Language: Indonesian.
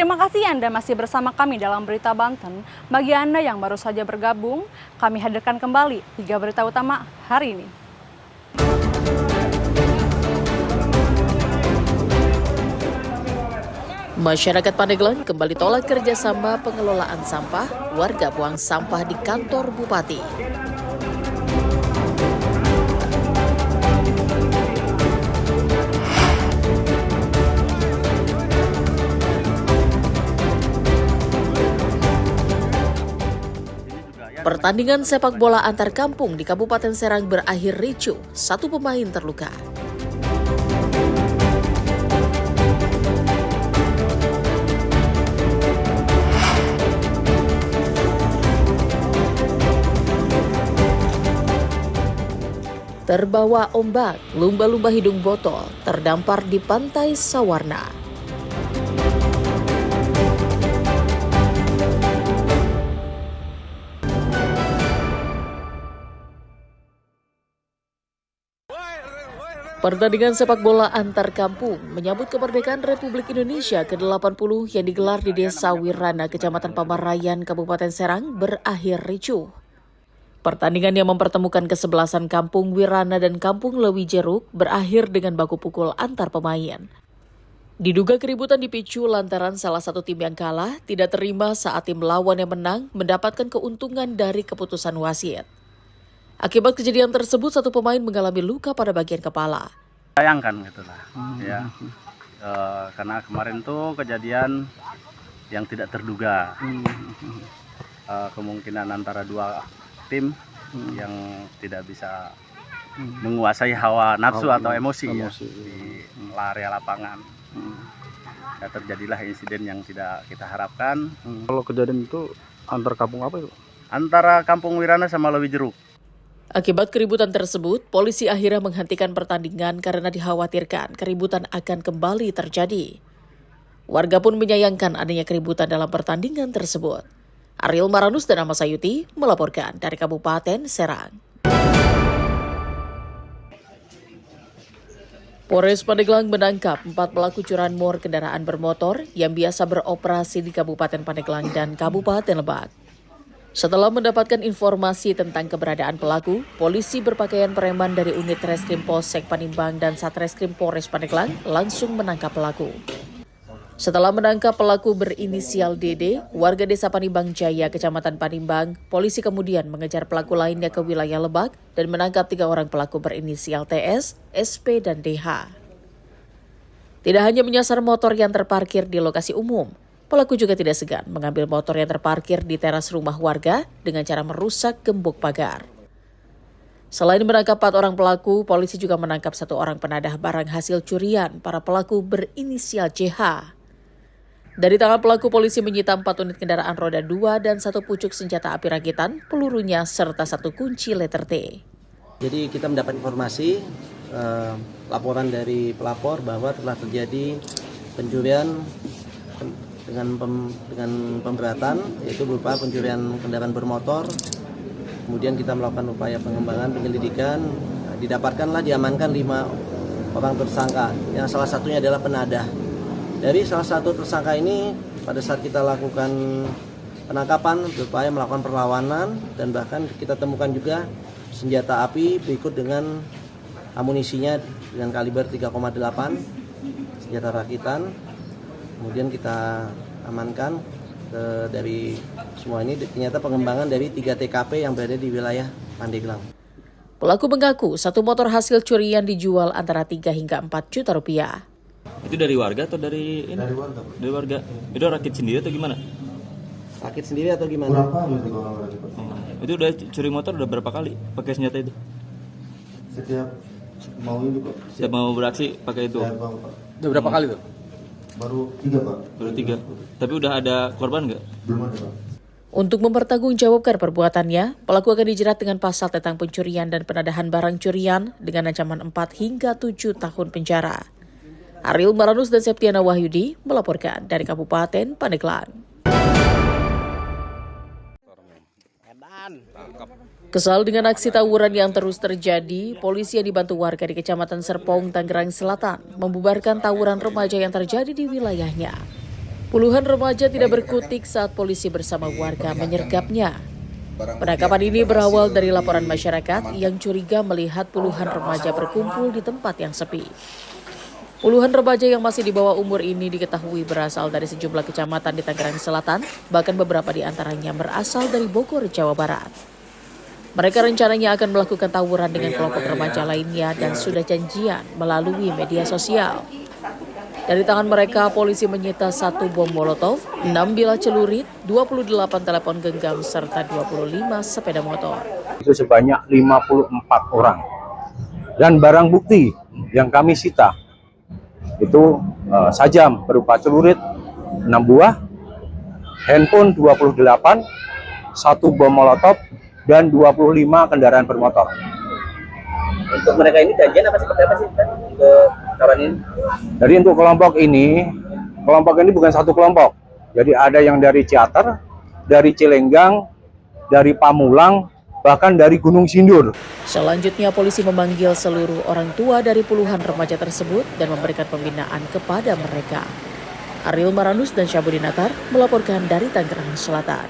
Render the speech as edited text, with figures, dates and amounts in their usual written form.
Terima kasih Anda masih bersama kami dalam Berita Banten. Bagi Anda yang baru saja bergabung, kami hadirkan kembali 3 berita utama hari ini. Masyarakat Pandeglang kembali tolak kerjasama pengelolaan sampah, warga buang sampah di kantor Bupati. Pertandingan sepak bola antar kampung di Kabupaten Serang berakhir ricuh, 1 pemain terluka. Terbawa ombak, lumba-lumba hidung botol terdampar di pantai Sawarna. Pertandingan sepak bola antar kampung menyambut kemerdekaan Republik Indonesia ke-80 yang digelar di Desa Wirana, Kecamatan Pamarayan, Kabupaten Serang berakhir ricuh. Pertandingan yang mempertemukan kesebelasan Kampung Wirana dan Kampung Lewi Jeruk berakhir dengan baku pukul antar pemain. Diduga keributan dipicu lantaran salah satu tim yang kalah tidak terima saat tim lawan yang menang mendapatkan keuntungan dari keputusan wasit. Akibat kejadian tersebut, 1 pemain mengalami luka pada bagian kepala. Sayangkan gitulah, ya. Karena kemarin tuh kejadian yang tidak terduga. Kemungkinan antara 2 tim yang tidak bisa menguasai hawa nafsu atau emosi ya, di area lapangan. Ya, terjadilah insiden yang tidak kita harapkan. Kalau kejadian itu antar kampung apa itu? Antara Kampung Wirana sama Lewi Jeruk. Akibat keributan tersebut, polisi akhirnya menghentikan pertandingan karena dikhawatirkan keributan akan kembali terjadi. Warga pun menyayangkan adanya keributan dalam pertandingan tersebut. Ariel Maranus dan Ahmad Sayuti melaporkan dari Kabupaten Serang. Polres Pandeglang menangkap 4 pelaku curanmor kendaraan bermotor yang biasa beroperasi di Kabupaten Pandeglang dan Kabupaten Lebak. Setelah mendapatkan informasi tentang keberadaan pelaku, polisi berpakaian preman dari unit Reskrim Polsek Panimbang dan Satreskrim Polres Pandeglang langsung menangkap pelaku. Setelah menangkap pelaku berinisial DD, warga Desa Panimbang Jaya, Kecamatan Panimbang, polisi kemudian mengejar pelaku lainnya ke wilayah Lebak dan menangkap 3 orang pelaku berinisial TS, SP, dan DH. Tidak hanya menyasar motor yang terparkir di lokasi umum, pelaku juga tidak segan mengambil motor yang terparkir di teras rumah warga dengan cara merusak gembok pagar. Selain menangkap 4 orang pelaku, polisi juga menangkap 1 orang penadah barang hasil curian para pelaku berinisial JH. Dari tangan pelaku, polisi menyita 4 unit kendaraan roda 2 dan 1 pucuk senjata api rakitan, pelurunya, serta 1 kunci letter T. Jadi kita mendapat informasi, laporan dari pelapor bahwa telah terjadi pencurian dengan pemberatan, yaitu berupa pencurian kendaraan bermotor. Kemudian kita melakukan upaya pengembangan penyelidikan, diamankan 5 orang tersangka, yang salah satunya adalah penadah. Dari salah satu tersangka ini, pada saat kita lakukan penangkapan, berupaya melakukan perlawanan, dan bahkan kita temukan juga senjata api berikut dengan amunisinya dengan kaliber 3,8, senjata rakitan. Kemudian kita amankan dari semua ini, ternyata pengembangan dari 3 TKP yang berada di wilayah Pandeglang. Pelaku mengaku 1 motor hasil curian dijual antara 3 hingga 4 juta rupiah. Itu dari warga atau dari ini? Dari warga. Dari warga. Itu rakit sendiri atau gimana? Rakit sendiri atau gimana? Itu udah curi motor udah berapa kali pakai senjata itu? Setiap mau ini Pak. Setiap mau beraksi pakai itu. Udah berapa kali tuh? Baru 3 Pak. Baru 3. Tapi udah ada korban nggak? Belum ada Pak. Untuk mempertanggungjawabkan perbuatannya, pelaku akan dijerat dengan pasal tentang pencurian dan penadahan barang curian dengan ancaman 4 hingga 7 tahun penjara. Ariel Maranus dan Septiana Wahyudi melaporkan dari Kabupaten Pandeglang. Kesal dengan aksi tawuran yang terus terjadi, polisi yang dibantu warga di Kecamatan Serpong, Tangerang Selatan membubarkan tawuran remaja yang terjadi di wilayahnya. Puluhan remaja tidak berkutik saat polisi bersama warga menyergapnya. Penangkapan ini berawal dari laporan masyarakat yang curiga melihat puluhan remaja berkumpul di tempat yang sepi. Puluhan remaja yang masih di bawah umur ini diketahui berasal dari sejumlah kecamatan di Tangerang Selatan, bahkan beberapa di antaranya berasal dari Bogor, Jawa Barat. Mereka rencananya akan melakukan tawuran dengan kelompok remaja lainnya dan sudah janjian melalui media sosial. Dari tangan mereka, polisi menyita 1 bom molotov, 6 bilah celurit, 28 telepon genggam, serta 25 sepeda motor. Itu sebanyak 54 orang. Dan barang bukti yang kami sita itu sajam berupa celurit 6 buah, handphone 28, 1 bom molotov, dan 25 kendaraan bermotor. Untuk mereka ini janjian apa seperti apa sih untuk kawan ini? Jadi untuk kelompok ini bukan satu kelompok. Jadi ada yang dari Ciater, dari Cilenggang, dari Pamulang, bahkan dari Gunung Sindur. Selanjutnya polisi memanggil seluruh orang tua dari puluhan remaja tersebut dan memberikan pembinaan kepada mereka. Ariel Maranus dan Syabudin Atar melaporkan dari Tangerang Selatan.